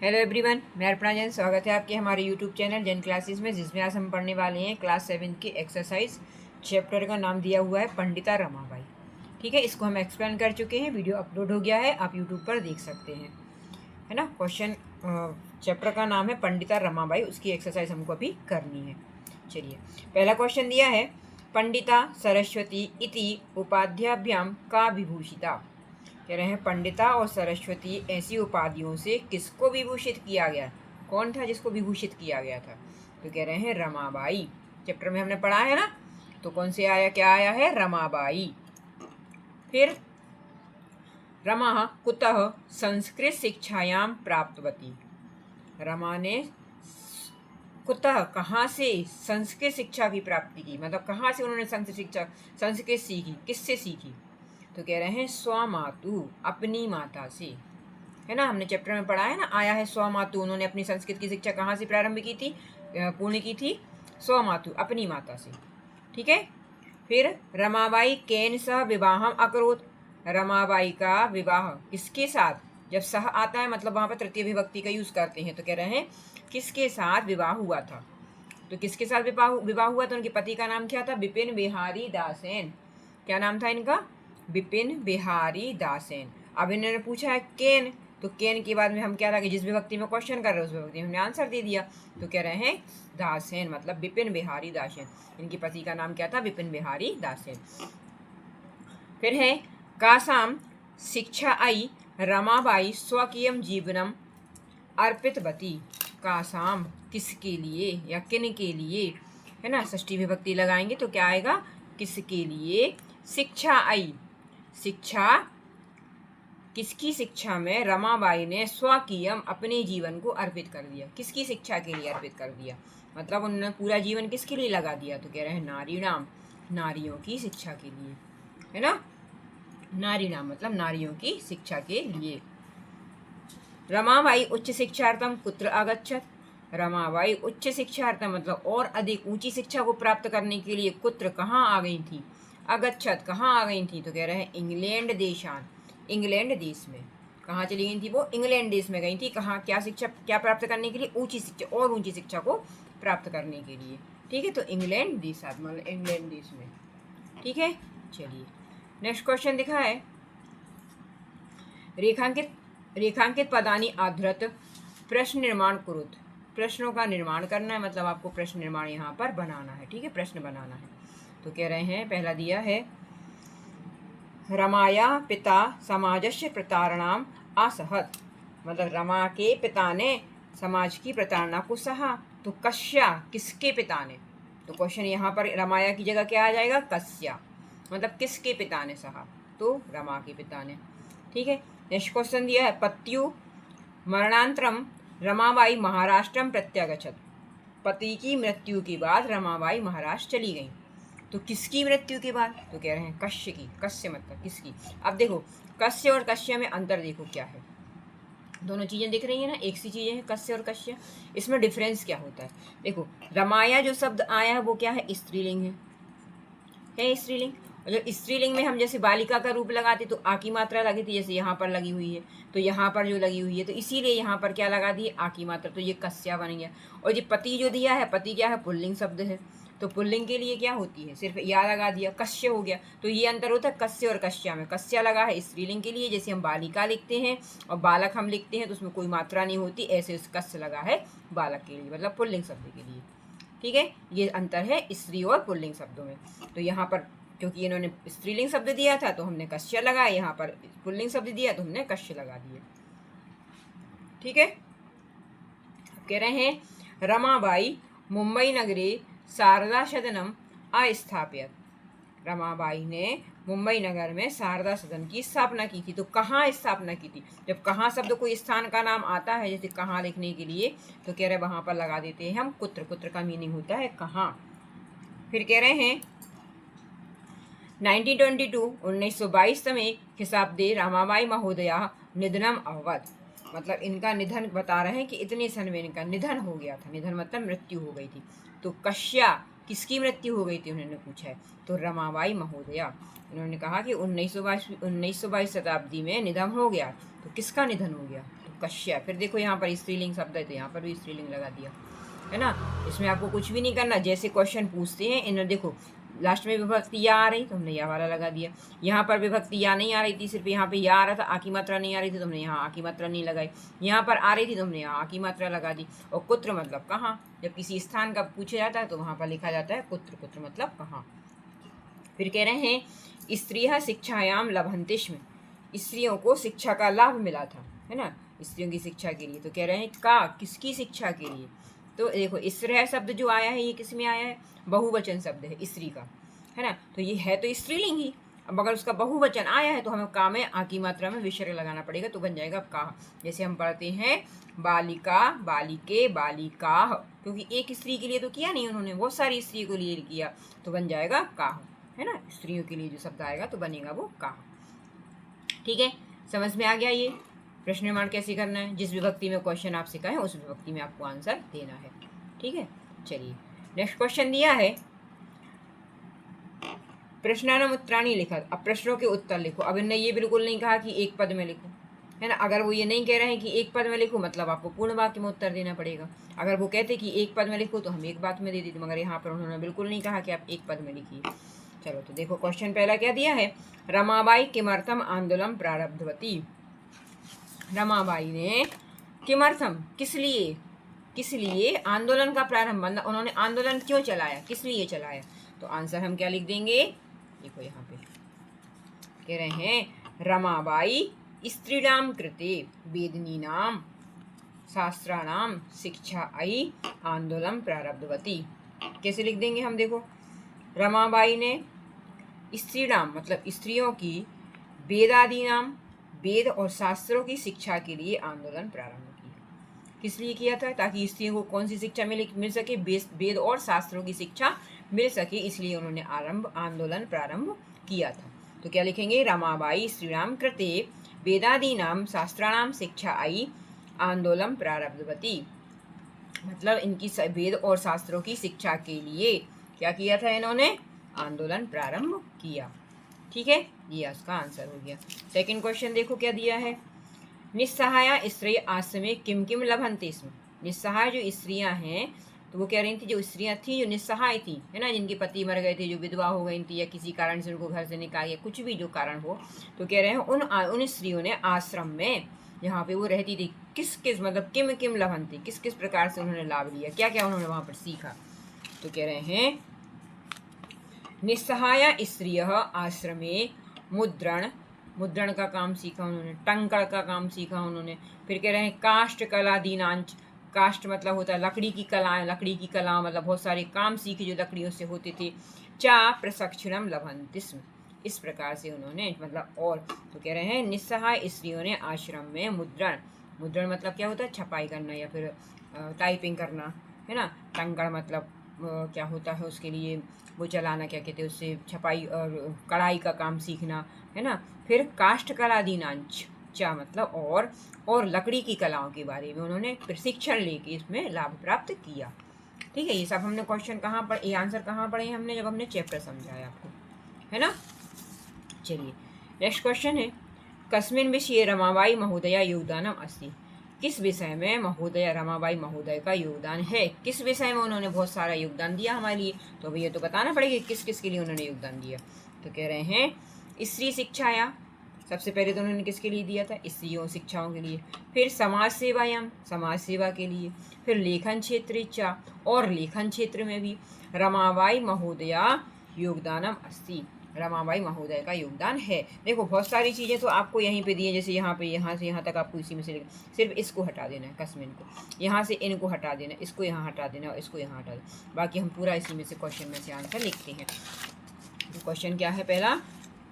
Hello everyone, मैं अर्पणा जैन। स्वागत है आपके हमारे यूट्यूब चैनल जैन क्लासेस में, जिसमें आज हम पढ़ने वाले हैं क्लास 7 की एक्सरसाइज। चैप्टर का नाम दिया हुआ है पंडिता रमाबाई। ठीक है, इसको हम एक्सप्लेन कर चुके हैं, वीडियो अपलोड हो गया है, आप यूट्यूब पर देख सकते हैं, है ना। क्वेश्चन चैप्टर का नाम है पंडिता रमाबाई, उसकी एक्सरसाइज हमको अभी करनी है। चलिए, पहला क्वेश्चन दिया है, पंडिता सरस्वती इति उपाध्याभ्याम का विभूषिता। कह रहे हैं पंडिता और सरस्वती ऐसी उपाधियों से किसको विभूषित किया गया। कौन था जिसको विभूषित किया गया था? तो कह रहे हैं रमाबाई। चैप्टर में हमने पढ़ा है ना, तो कौन से आया, क्या आया है? रमाबाई। फिर रमा कुतः संस्कृत शिक्षायाम प्राप्तवती। रमा ने कुतः कहाँ से संस्कृत शिक्षा की प्राप्ति की, मतलब कहाँ से उन्होंने संस्कृत सीखी, किससे सीखी? तो कह रहे हैं स्वमातु, अपनी माता से, है ना। हमने चैप्टर में पढ़ा है ना, आया है स्वमातु। उन्होंने अपनी संस्कृत की शिक्षा कहाँ से प्रारंभ की थी, पूर्ण की थी? स्वमातु, अपनी माता से। ठीक है। फिर रमाबाई केन सह विवाहम अकरोत। रमाबाई का विवाह किसके साथ? जब सह आता है मतलब वहाँ पर तृतीय विभक्ति का यूज करते हैं, तो कह रहे हैं किसके साथ विवाह हुआ था। तो किसके साथ विवाह हुआ था? उनके पति का नाम क्या था? विपिन बिहारी दासेन। क्या नाम था इनका? विपिन बिहारी दासेन। अब इन्होंने पूछा है केन, तो केन के बाद में हम क्या था कि जिस विभक्ति में क्वेश्चन कर रहे हैं उस विभक्ति में हमने आंसर दे दिया। तो कह रहे हैं दासेन, मतलब विपिन बिहारी दासेन। इनके पति का नाम क्या था? विपिन बिहारी दासेन। फिर है कासाम शिक्षा आई रमाबाई स्वकीयम जीवनम अर्पितवती। कासाम किसके लिए या किन के लिए, है ना। षष्ठी विभक्ति लगाएंगे तो क्या आएगा? किसके लिए शिक्षा आई। शिक्षा, किसकी शिक्षा में रमाबाई ने स्वकीयम अपने जीवन को अर्पित कर दिया। किसकी शिक्षा के लिए अर्पित कर दिया? मतलब उन्होंने पूरा जीवन किसके लिए लगा दिया? तो कह रहे हैं नारी नाम, नारियों की शिक्षा के लिए, है ना। नारी नाम मतलब नारियों की शिक्षा के लिए। रमाबाई उच्च शिक्षार्थम कुत्र अगच्छत। रमाबाई उच्च शिक्षार्थम मतलब और अधिक ऊंची शिक्षा को प्राप्त करने के लिए कुत्र कहाँ आ गई थी? अगच्छत कहाँ आ गई थी? तो कह रहे हैं इंग्लैंड देशान, इंग्लैंड देश में। कहाँ चली गई थी वो? इंग्लैंड देश में गई थी। कहाँ, क्या शिक्षा, क्या प्राप्त करने के लिए? ऊंची शिक्षा, और ऊंची शिक्षा को प्राप्त करने के लिए। ठीक है, तो इंग्लैंड देश मतलब इंग्लैंड देश में। ठीक है, चलिए नेक्स्ट क्वेश्चन दिखा है, रेखांकित पदानी आधृत प्रश्न निर्माण कुरुत। प्रश्नों का निर्माण करना है, मतलब आपको प्रश्न निर्माण यहाँ पर बनाना है। ठीक है, प्रश्न बनाना है। तो कह रहे हैं, पहला दिया है रमाया पिता समाजस्य प्रतारणाम असहत। मतलब रमा के पिता ने समाज की प्रताड़ना को सहा। तो कश्या किसके पिता ने? तो क्वेश्चन यहाँ पर रमाया की जगह क्या आ जाएगा? कश्या, मतलब किसके पिता ने सहा? तो रमा के पिता ने। ठीक है, नेक्स्ट क्वेश्चन दिया है पत्यु मरणांतरम रमाबाई महाराष्ट्रम प्रत्यागछत। पति की मृत्यु के बाद रमाबाई महाराष्ट्र चली गई। तो किसकी मृत्यु के बाद? तो कह रहे हैं कश्य की। कश्य मतलब किसकी? अब देखो, कश्य और कश्य में अंतर देखो क्या है। दोनों चीजें दिख रही है ना, एक सी चीजें हैं कश्य और कश्य। इसमें डिफरेंस क्या होता है? देखो, रमाया जो शब्द आया है वो क्या है? स्त्रीलिंग है स्त्रीलिंग। जो स्त्रीलिंग में हम जैसे बालिका का रूप लगाते तो आ की मात्रा लगी थी, जैसे यहाँ पर लगी हुई है, तो यहाँ पर जो लगी हुई है तो इसीलिए यहाँ पर क्या लगा दी? आ की मात्रा, तो ये कस्या बन गया। और ये पति जो दिया है, पति क्या है? पुल्लिंग शब्द है, तो पुल्लिंग के लिए क्या होती है? सिर्फ या लगा दिया, कश्य हो गया। तो ये अंतर होता है कश्य और कश्या में। कश्या लगा है स्त्रीलिंग के लिए, जैसे हम बालिका लिखते हैं और बालक हम लिखते हैं तो उसमें कोई मात्रा नहीं होती, ऐसे कश्य लगा है बालक के लिए, मतलब पुल्लिंग शब्द के लिए। ठीक है, ये अंतर है स्त्री और पुल्लिंग शब्दों में। तो यहाँ पर क्योंकि इन्होंने स्त्रीलिंग शब्द दिया था तो हमने कश्य लगाया, यहाँ पर पुल्लिंग शब्द दिया तो हमने कश्य लगा दिए। ठीक है, कह रहे हैं रमाबाई मुंबई नगरे शारदा सदनम अस्थापित। रमाबाई ने मुंबई नगर में शारदा सदन की स्थापना की थी। तो कहाँ स्थापना की थी? जब कहाँ शब्द कोई स्थान का नाम आता है, जैसे कहाँ लिखने के लिए, तो कह रहे वहां पर लगा देते हैं हम कुत्र। कुत्र का मीनिंग होता है कहाँ। फिर कह रहे हैं 1922 तमे खिसाब्दे रमाबाई महोदया निधनम अववत। मतलब इनका निधन बता रहे हैं कि इतने सन में इनका निधन हो गया था। निधन मतलब मृत्यु हो गई थी। तो कश्या किसकी मृत्यु हो गई थी उन्होंने पूछा है, तो रमाबाई महोदया। उन्होंने कहा कि 1922 शताब्दी में निधन हो गया। तो किसका निधन हो गया? तो कश्यप। फिर देखो यहाँ पर स्त्रीलिंग शब्द है तो यहाँ पर भी स्त्रीलिंग लगा दिया, है ना। इसमें आपको कुछ भी नहीं करना, जैसे क्वेश्चन पूछते हैं इन्होंने देखो लास्ट में विभक्ति या आ रही तो हमने या वाला लगा दिया, यहाँ पर विभक्ति या नहीं आ रही थी, सिर्फ यहाँ पे या आ रहा था, आ की मात्रा नहीं आ रही थी तो हमने यहाँ आ की मात्रा नहीं लगाई, यहाँ पर आ रही थी तो हमने यहाँ आ की मात्रा लगा दी। और कुत्र मतलब कहाँ, जब किसी स्थान का पूछा जाता है तो वहाँ पर लिखा जाता है कुत्र, कुत्र मतलब कहाँ। फिर कह रहे हैं स्त्रियः शिक्षायाम लभन्तिष्म, स्त्रियों को शिक्षा का लाभ मिला था, है ना, स्त्रियों की शिक्षा के लिए। तो कह रहे हैं का, किसकी शिक्षा के लिए। तो देखो स्त्रियः शब्द जो आया है ये किस में आया है, बहुवचन शब्द है स्त्री का, है ना, तो ये है तो स्त्रीलिंग ही। अब अगर उसका बहुवचन आया है तो हमें का में आ की मात्रा में विसर्ग लगाना पड़ेगा, तो बन जाएगा का। जैसे हम पढ़ते हैं बालिका, बालिके, बालिका, क्योंकि एक स्त्री के लिए तो किया नहीं उन्होंने, बहुत सारी स्त्री को लिए किया, तो बन जाएगा का, है ना। स्त्रियों के लिए जो शब्द आएगा तो बनेगा वो का। ठीक है, समझ में आ गया। ये प्रश्न निर्माण कैसे करना है, जिस विभक्ति में क्वेश्चन आपसे कहे उस विभक्ति में आपको आंसर देना है। ठीक है, चलिए नेक्स्ट क्वेश्चन दिया है प्रश्नानाम उत्तराणि लिखा। अब प्रश्नों के उत्तर लिखो। अब इन्होंने ये बिल्कुल नहीं कहा कि एक पद में लिखो, है ना। अगर वो ये नहीं कह रहे हैं कि एक पद में लिखो मतलब आपको पूर्ण वाक्य में उत्तर देना पड़ेगा। अगर वो कहते कि एक पद में लिखो तो हम एक बात में दे देते, मगर यहाँ पर उन्होंने बिल्कुल नहीं कहा कि आप एक पद में लिखिए। चलो तो देखो क्वेश्चन पहला क्या दिया है, रमाबाई किमर्थम आंदोलन प्रारब्धवती। रमाबाई ने किमर्थम किस लिए आंदोलन का प्रारंभ, मतलब उन्होंने आंदोलन क्यों चलाया, किस लिए चलाया। तो आंसर हम क्या लिख देंगे, देखो यहाँ पे कह रहे हैं रमाबाई स्त्रीणाम कृते वेदनीनाम शास्त्राणाम शिक्षायै आंदोलन प्रारब्धवती। कैसे लिख देंगे हम, देखो रमाबाई ने स्त्रीणाम मतलब स्त्रियों की वेदादि नाम वेद और शास्त्रों की शिक्षा के लिए आंदोलन प्रारंभ किया। किस लिए किया था, ताकि स्त्रियों को कौन सी शिक्षा मिल सके, वेद और शास्त्रों की शिक्षा मिल सके, इसलिए उन्होंने आंदोलन प्रारंभ किया था। तो क्या लिखेंगे, रमाबाई श्रीराम कृते वेदादीनाम शास्त्राणाम शिक्षायै आंदोलन प्रारब्धवती, मतलब इनकी वेद और शास्त्रों की शिक्षा के लिए क्या किया था, इन्होंने आंदोलन प्रारंभ किया। ठीक है, ये उसका आंसर हो गया। सेकंड क्वेश्चन देखो क्या दिया है, निस्सहाया स्त्री आश्रमे किम किम लभन्ते स्म। निस्सहाय जो स्त्रियां हैं, तो वो कह रही थी जो स्त्रियां थी जो निस्सहाय थी, है ना, जिनके पति मर गए थे, जो विधवा हो गई थी या किसी कारण से उनको घर से निकाल दिया, कुछ भी जो कारण हो, तो कह रहे हैं उन स्त्रियों ने आश्रम में जहाँ पे वो रहती थी किस किस मतलब किम किम लभन्ते, किस किस प्रकार से उन्होंने लाभ लिया, क्या क्या उन्होंने वहाँ पर सीखा। तो कह रहे हैं निस्सहाया स्त्रियः आश्रमे मुद्रण का काम सीखा उन्होंने, टंकण का काम सीखा उन्होंने। फिर कह रहे हैं काष्ठ कला दीनांच, काष्ठ मतलब होता है लकड़ी की कलाएं, लकड़ी की कला मतलब बहुत सारे काम सीखे जो लकड़ियों से होते थे। चा प्रशिक्षणम लभन्ते स्म, इस प्रकार से उन्होंने मतलब और। तो कह रहे हैं निस्सहाय स्त्रियों ने आश्रम में मुद्रण मतलब क्या होता है, छपाई करना या फिर टाइपिंग करना, है ना। टंकण मतलब क्या होता है, उसके लिए वो चलाना, क्या कहते हैं उससे, छपाई और कढ़ाई का काम सीखना, है ना। फिर काष्ठ कला दीनांच, चा मतलब और लकड़ी की कलाओं के बारे में उन्होंने प्रशिक्षण लेके इसमें लाभ प्राप्त किया। ठीक है, ये सब हमने क्वेश्चन कहाँ पर, ये आंसर कहाँ पढ़े हमने, जब हमने चैप्टर समझाया आपको, है ना। चलिए नेक्स्ट क्वेश्चन है, कस्मिन् विषये रमाबाई महोदया योगदानम अस्ति। किस विषय में महोदया रमाबाई महोदय का योगदान है, किस विषय में उन्होंने बहुत सारा योगदान दिया हमारे लिए। तो अभी ये तो बताना पड़ेगा किस किस के लिए उन्होंने योगदान दिया। तो कह रहे हैं स्त्री शिक्षाया, सबसे पहले तो उन्होंने किसके लिए दिया था, स्त्रियों शिक्षाओं के लिए। फिर समाज सेवायाम, समाज सेवा के लिए। फिर लेखन क्षेत्र और लेखन क्षेत्र में भी रमाबाई महोदया योगदानम अस्ति, रमाबाई महोदय का योगदान है। देखो बहुत सारी चीज़ें तो आपको यहीं पे दी है, जैसे यहाँ पे यहाँ से यहाँ तक आपको इसी में से सिर्फ इसको हटा देना है, कस्मिन को, यहाँ से इनको हटा देना, इसको यहाँ हटा देना और इसको यहाँ हटा देना, बाकी हम पूरा इसी में से क्वेश्चन में से आंसर लिखते हैं। तो क्वेश्चन क्या है पहला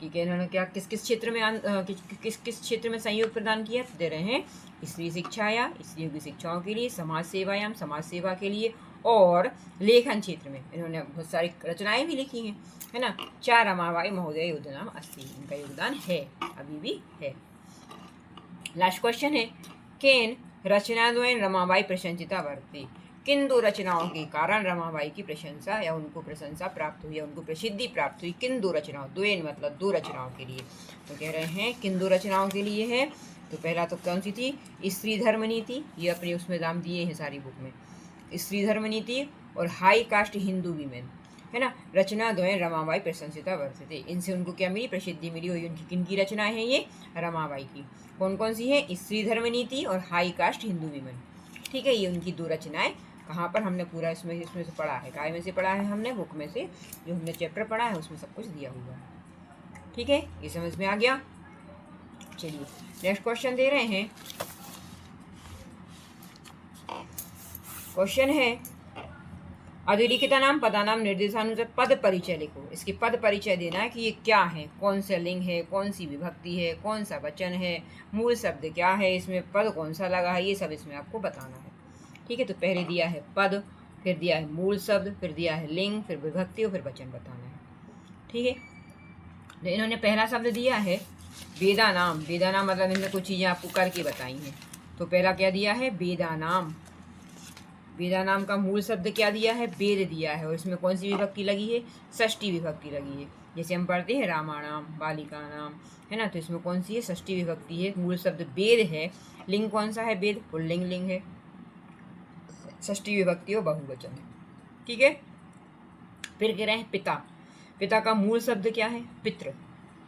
कि इन्होंने क्या किस किस क्षेत्र में किस किस क्षेत्र में सहयोग प्रदान किया, दे रहे हैं स्त्री शिक्षाया, स्त्रियों की शिक्षाओं के लिए, समाज सेवायाम, समाज सेवा के लिए, और लेखन क्षेत्र में इन्होंने बहुत सारी रचनाएं भी लिखी हैं, है ना। चा रमाबाई महोदय योगदान अस्ति, इनका योगदान है, अभी भी है। लास्ट क्वेश्चन है, केन रचनाद्वयेन रमाबाई प्रशंसिता वर्तते। किन दो रचनाओं के कारण रमाबाई की प्रशंसा या उनको प्रशंसा प्राप्त हुई या उनको प्रसिद्धि प्राप्त हुई, किन दो रचनाओं, द्वयेन मतलब दो रचनाओं के लिए। तो कह रहे हैं किन दो रचनाओं के लिए है, तो पहला तो कौन सी थी, स्त्री धर्म नीति, ये अपने उसमें नाम दिए हैं सारी बुक में, स्त्री धर्म नीति और हाई कास्ट हिंदू वीमेन, है ना। रचना द्वयं रमाबाई प्रशंसिता वर्तते, इनसे उनको क्या मिली, प्रसिद्धि मिली। और उनकी किनकी रचनाएं हैं ये, रमाबाई की। कौन कौन सी है, स्त्री धर्म नीति और हाई कास्ट हिंदू वीमेन, ठीक है। ये उनकी दो रचनाएं कहाँ पर हमने पूरा इसमें से पढ़ा है, काय में से पढ़ा है हमने, बुक में से जो हमने चैप्टर पढ़ा है उसमें सब कुछ दिया हुआ है, ठीक है। ये समझ में आ गया। चलिए नेक्स्ट क्वेश्चन दे रहे हैं। क्वेश्चन है अधोलिखिता नाम पदानाम निर्देशानुसार पद परिचय लिखो। इसकी पद परिचय देना है कि ये क्या है, कौन सा लिंग है, कौन सी विभक्ति है, कौन सा वचन है, मूल शब्द क्या है, इसमें पद कौन सा लगा है, ये सब इसमें आपको बताना है, ठीक है। तो पहले दिया है पद, फिर दिया है मूल शब्द, फिर दिया है लिंग, फिर विभक्ति और फिर वचन बताना है, ठीक है। तो इन्होंने पहला शब्द दिया है वेदानाम। वेदानाम मतलब इन्होंने कुछ चीज़ें आपको करके बताई हैं। तो पहला क्या दिया है, वेदानाम। वेदानाम का मूल शब्द क्या दिया है, वेद दिया है। और इसमें कौन सी विभक्ति लगी है, षष्ठी विभक्ति लगी है। जैसे हम पढ़ते हैं रामाणाम, बालिका नाम, है ना। तो इसमें कौन सी है, षष्ठी विभक्ति है। मूल शब्द वेद है। लिंग कौन सा है, वेद पुल्लिंग लिंग है। षष्ठी विभक्ति और बहुवचन है, ठीक है। फिर कह रहे हैं पिता। पिता का मूल शब्द क्या है, पितृ।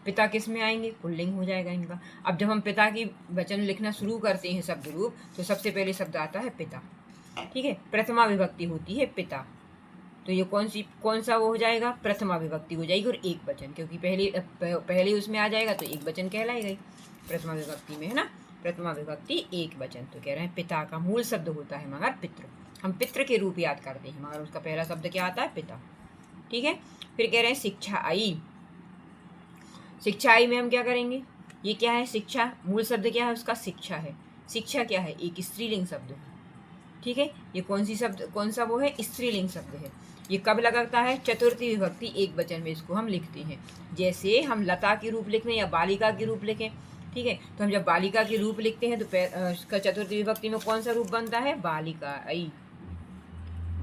पिता किस में आएंगे, पुल्लिंग हो जाएगा इनका। अब जब हम पिता की वचन लिखना शुरू करते हैं शब्द रूप, तो सबसे पहले शब्द आता है पिता, ठीक है। प्रथमा विभक्ति होती है पिता, तो ये कौन सा वो हो जाएगा, प्रथमा विभक्ति हो जाएगी और एक वचन, क्योंकि पहले उसमें आ जाएगा तो एक वचन कहलाएगा ही प्रथमा विभक्ति में, है ना। प्रथमा विभक्ति एक वचन। तो कह रहे हैं पिता का मूल शब्द होता है मगर पितृ। हम पितृ के रूप याद करते हैं मगर उसका पहला शब्द क्या आता है, पिता, ठीक है। फिर कह रहे हैं शिक्षा आई। शिक्षा आई में हम क्या करेंगे, ये क्या है, शिक्षा। मूल शब्द क्या है उसका, शिक्षा है। शिक्षा क्या है, एक स्त्रीलिंग शब्द है, ठीक है। ये कौन सा वो है, स्त्रीलिंग शब्द है। ये कब लगता है, चतुर्थी विभक्ति एक वचन में इसको हम लिखते हैं। जैसे हम लता के रूप लिखें या बालिका के रूप लिखें, ठीक है। तो हम जब बालिका के रूप लिखते हैं तो उसका चतुर्थी विभक्ति में कौन सा रूप बनता है, बालिका आई।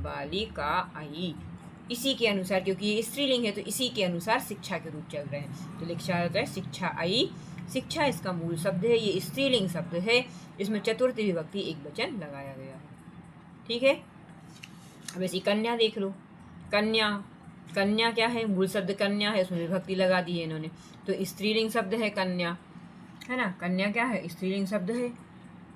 बालिका आई, इसी के अनुसार, क्योंकि ये स्त्रीलिंग है तो इसी के अनुसार शिक्षा के रूप चल रहे हैं। तो लिखा जाता है शिक्षा आई। शिक्षा इसका मूल शब्द है, ये स्त्रीलिंग शब्द है, इसमें चतुर्थी विभक्ति एक वचन लगाया गया है, ठीक है। अब ऐसी कन्या देख लो। कन्या, कन्या क्या है, मूल शब्द कन्या है, उसमें विभक्ति लगा दी है इन्होंने, तो स्त्रीलिंग शब्द है कन्या, है ना। कन्या क्या है, स्त्रीलिंग शब्द है,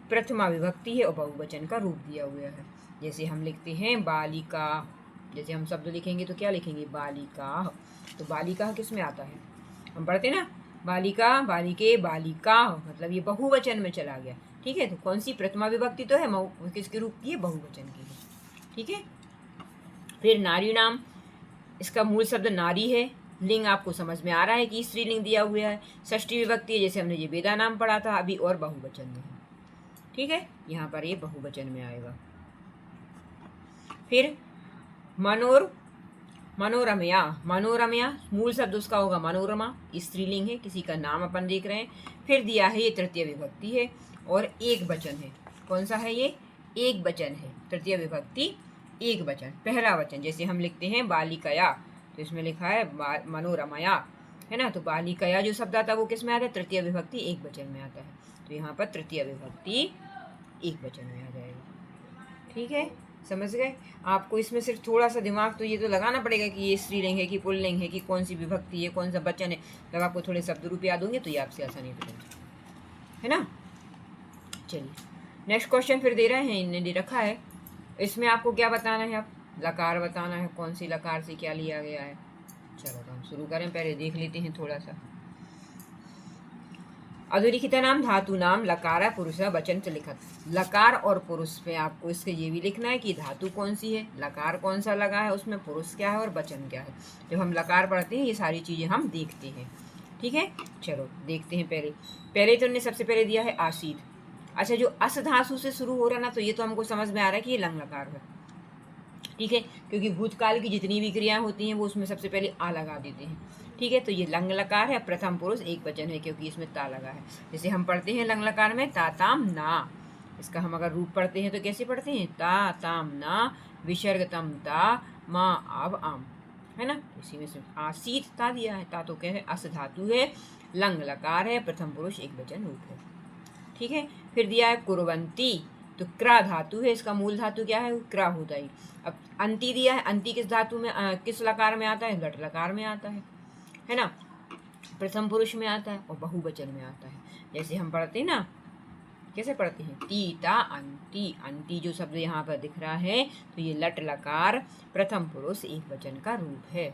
प्रथमा विभक्ति है और बहुवचन का रूप दिया हुआ है। जैसे हम लिखते हैं बालिका, जैसे हम शब्द लिखेंगे तो क्या लिखेंगे, बालिका। तो बालिका किस में आता है, हम पढ़ते ना, बालिका, बालिके, बालिका, मतलब ये बहुवचन में चला गया, ठीक है। तो कौन सी, प्रथमा विभक्ति तो है, किसके रूप की है, बहुवचन की है, ठीक है। फिर नारी नाम, इसका मूल शब्द नारी है। लिंग आपको समझ में आ रहा है कि स्त्रीलिंग दिया हुआ है। षष्ठी विभक्ति है, जैसे हमने ये वेदा नाम पढ़ा था अभी, और बहुवचन में है, ठीक है। यहाँ पर ये बहुवचन में आएगा। फिर मनोरमया। मनोरमया मूल शब्द उसका होगा मनोरमा, स्त्रीलिंग है, किसी का नाम अपन देख रहे हैं। फिर दिया है ये तृतीय विभक्ति है और एक वचन है। कौन सा है ये, एक वचन है। तृतीय विभक्ति एक वचन, पहला वचन। जैसे हम लिखते हैं बालिकया, तो इसमें लिखा है मनोरमया, है ना। तो बालिकया जो शब्द आता है वो किस में आता है, तृतीय विभक्ति एक वचन में आता है। तो यहाँ पर तृतीय विभक्ति एक वचन में आ जाएगी, ठीक है। समझ गए। आपको इसमें सिर्फ थोड़ा सा दिमाग तो ये तो लगाना पड़ेगा कि ये स्त्रीलिंग है कि पुल्लिंग है कि कौन सी विभक्ति है, कौन सा वचन है। जब आपको थोड़े शब्द रूप याद होंगे तो ये आपसे आसानी से है ना। चलिए नेक्स्ट क्वेश्चन फिर दे रहे हैं, इन्हें दे रखा है। इसमें आपको क्या बताना है, आप लकार बताना है, कौन सी लकार से क्या लिया गया है। चलो तो हम शुरू करें, पहले देख लेते हैं थोड़ा सा। अधोलिखिता नाम धातु नाम लकारा पुरुष वचन से लिखत। लकार और पुरुष पे आपको इसके ये भी लिखना है कि धातु कौन सी है, लकार कौन सा लगा है, उसमें पुरुष क्या है और वचन क्या है। जब हम लकार पढ़ते हैं ये सारी चीज़ें हम देखते हैं, ठीक है। चलो देखते हैं। पहले तो उन्होंने सबसे पहले दिया है आसीत। अच्छा, जो अस धातु से शुरू हो रहा ना, तो ये तो हमको समझ में आ रहा है कि ये लंग लकार है, ठीक है, क्योंकि भूतकाल की जितनी भी क्रियाएं होती हैं वो उसमें सबसे पहले आ लगा देते हैं, ठीक है। तो ये लंग लकार है, प्रथम पुरुष एक वचन है क्योंकि इसमें ता लगा है। जैसे हम पढ़ते हैं लंग लकार में ता ताम ना, इसका हम अगर रूप पढ़ते हैं तो कैसे पढ़ते हैं, ता ताम ना विसर्ग तम ता माँ आब आम, है ना। इसी में से आसीत ता दिया है। ता तो क्या है, अस धातु है, लंग लकार है, प्रथम पुरुष एक वचन रूप है, ठीक है। फिर दिया है कुर्वन्ती, तो क्रा धातु है, इसका मूल धातु क्या है, क्रा होता है। अब अंति दिया है, अंति किस धातु में किस लकार में आता है, लट लकार में आता है ना, प्रथम पुरुष में आता है और बहुवचन में आता है। जैसे हम पढ़ते हैं ना, कैसे पढ़ते हैं, तीता अंति, अंति जो शब्द यहाँ पर दिख रहा है तो ये लट लकार प्रथम पुरुष एक वचन का रूप है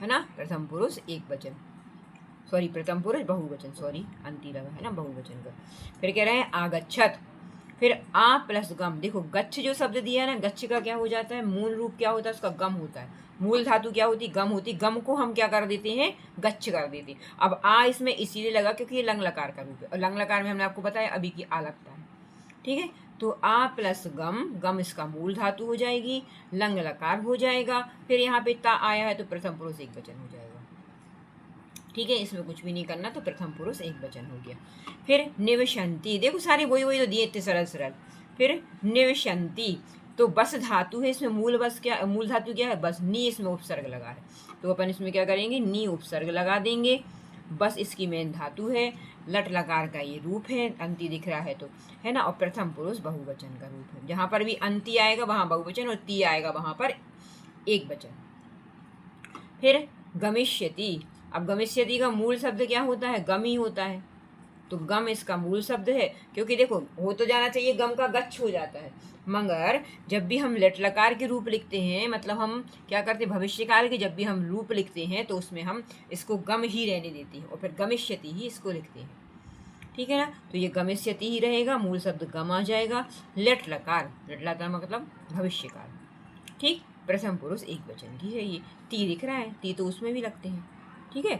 ना, प्रथम पुरुष एक वचन, सॉरी प्रथम पुरुष बहुवचन, सॉरी अंति लगा है ना बहुवचन का। फिर कह रहे हैं आगच्छत, फिर आ प्लस गम, देखो गच्छ जो शब्द दिया है ना, गच्छ का क्या हो जाता है, मूल रूप क्या होता है उसका, गम होता है। मूल धातु क्या होती, गम होती, गम को हम क्या कर देते हैं, गच्छ कर देते हैं। अब आ इसमें इसीलिए लगा क्योंकि ये लंग लकार का रूप है, और लंग लकार में हमने आपको बताया अभी की आ लगता है, ठीक है। तो आ प्लस गम, गम इसका मूल धातु हो जाएगी, लंग लकार हो जाएगा, फिर यहाँ पे ता आया है तो प्रथम पुरुष एक वचन हो जाएगा, ठीक है। इसमें कुछ भी नहीं करना, तो प्रथम पुरुष एक वचन हो गया। फिर निवशंती, देखो सारे वही तो दिए इतने सरल सरल। फिर निवशंती, तो बस धातु है, इसमें मूल बस क्या, मूल धातु क्या है, बस, नी इसमें उपसर्ग लगा है, तो अपन इसमें क्या करेंगे, नी उपसर्ग लगा देंगे। बस इसकी मेन धातु है, लट लकार का ये रूप है, अंति दिख रहा है तो, है ना, और प्रथम पुरुष बहुवचन का रूप है। जहाँ पर भी अंति आएगा वहाँ बहुवचन और ती आएगा वहाँ पर एक वचन। फिर गमिष्यति, अब गमिष्यति का मूल शब्द क्या होता है, गम ही होता है, तो गम इसका मूल शब्द है, क्योंकि देखो हो तो जाना चाहिए, गम का गच्छ हो जाता है, मगर जब भी हम लट लकार के रूप लिखते हैं, मतलब हम क्या करते हैं, भविष्य काल के जब भी हम रूप लिखते हैं तो उसमें हम इसको गम ही रहने देते हैं और फिर गमिष्यति ही इसको लिखते हैं, ठीक है ना। तो ये गमिष्यति ही रहेगा, मूल शब्द गम आ जाएगा। लट लकार मतलब भविष्य काल, ठीक, प्रथम पुरुष एक वचन की है। ये ती दिख रहा है, ती तो उसमें भी लगते हैं, ठीक है।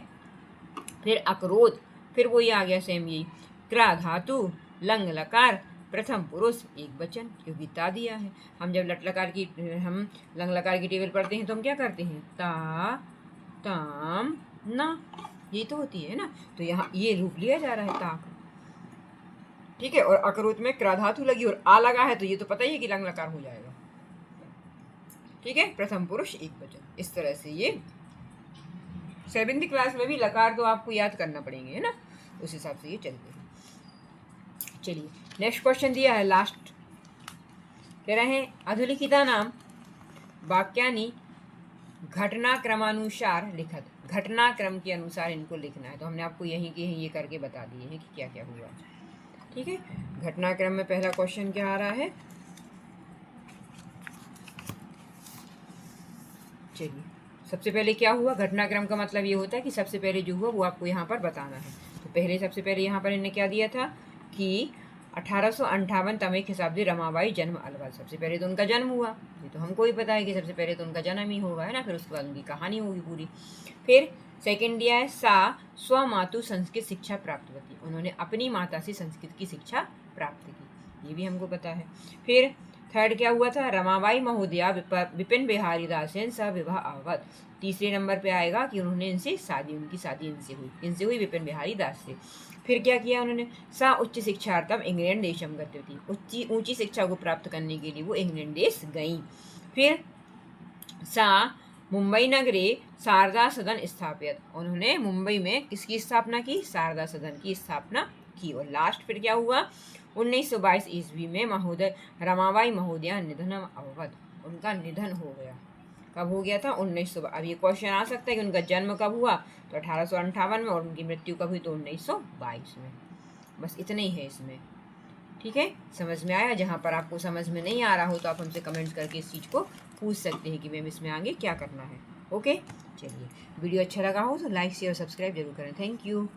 फिर अकरोध, फिर वही आ गया सेम यही, क्रा धातु, लंग लकार, प्रथम पुरुष एक वचन, क्योंकि ता दिया है। हम जब लट लकार की, हम लंग लकार की टेबल पढ़ते हैं तो हम क्या करते हैं, ता ताम ना, ये तो होती है ना, तो यहाँ ये रूप लिया जा रहा है ता, ठीक है। और अकरोध में क्रा धातु लगी और आ लगा है, तो ये तो पता ही है कि लंग लकार हो जाएगा, ठीक है, प्रथम पुरुष एक वचन। इस तरह से ये 7th क्लास में भी लकार तो आपको याद करना पड़ेंगे, है ना, उस हिसाब से ये चलते हैं। चलिए नेक्स्ट क्वेश्चन दिया है लास्ट, कह रहे हैं अधोलिखिता नाम वाक्यानि घटनाक्रमानुसार लिखत, घटनाक्रम के अनुसार इनको लिखना है, तो हमने आपको यहीं के यहीं ये करके बता दिए हैं कि क्या क्या हुआ, ठीक है। घटनाक्रम में पहला क्वेश्चन क्या आ रहा है, चलिए सबसे पहले क्या हुआ, घटनाक्रम का मतलब ये होता है कि सबसे पहले जो हुआ वो आपको यहाँ पर बताना है। तो पहले सबसे पहले यहाँ पर इन्हें क्या दिया था कि 1858 ख्रीष्टाब्दी रमाबाई जन्म अलवर, सबसे पहले तो उनका जन्म हुआ, ये तो हमको ही पता है कि सबसे पहले तो उनका जन्म ही होगा, है ना, फिर उसके बाद उनकी कहानी होगी पूरी। फिर सेकेंड दिया है सा स्वमातु संस्कृत शिक्षा प्राप्त होती, उन्होंने अपनी माता से संस्कृत की शिक्षा प्राप्त की, ये भी हमको पता है। फिर थर्ड क्या हुआ था, रमाबाई महोदया विपिन बिहारी दासेन सह विवाह अवध, तीसरे नंबर पे आएगा कि उन्होंने इनसे शादी, उनकी शादी इनसे हुई विपिन बिहारी दास से। फिर क्या किया उन्होंने, सा उच्च शिक्षार्थम इंग्लैंड देशम गतवती, ऊंची शिक्षा को प्राप्त करने के लिए वो इंग्लैंड देश गई। फिर सा मुंबई नगरे शारदा सदन स्थापित, उन्होंने मुंबई में किसकी स्थापना की, शारदा सदन की स्थापना की। और लास्ट फिर क्या हुआ, 1922 ईस्वी में महोदय रमाबाई महोदया निधन अवध, उनका निधन हो गया। कब हो गया था, 1900। अब ये क्वेश्चन आ सकता है कि उनका जन्म कब हुआ, तो 1858 में, और उनकी मृत्यु कब हुई, तो 1922 में। बस इतना ही है इसमें, ठीक है। समझ में आया, जहाँ पर आपको समझ में नहीं आ रहा हो तो आप हमसे कमेंट करके इस चीज़ को पूछ सकते हैं कि मैम इसमें आगे क्या करना है। ओके, चलिए वीडियो अच्छा लगा हो तो लाइक शेयर सब्सक्राइब जरूर करें। Thank you.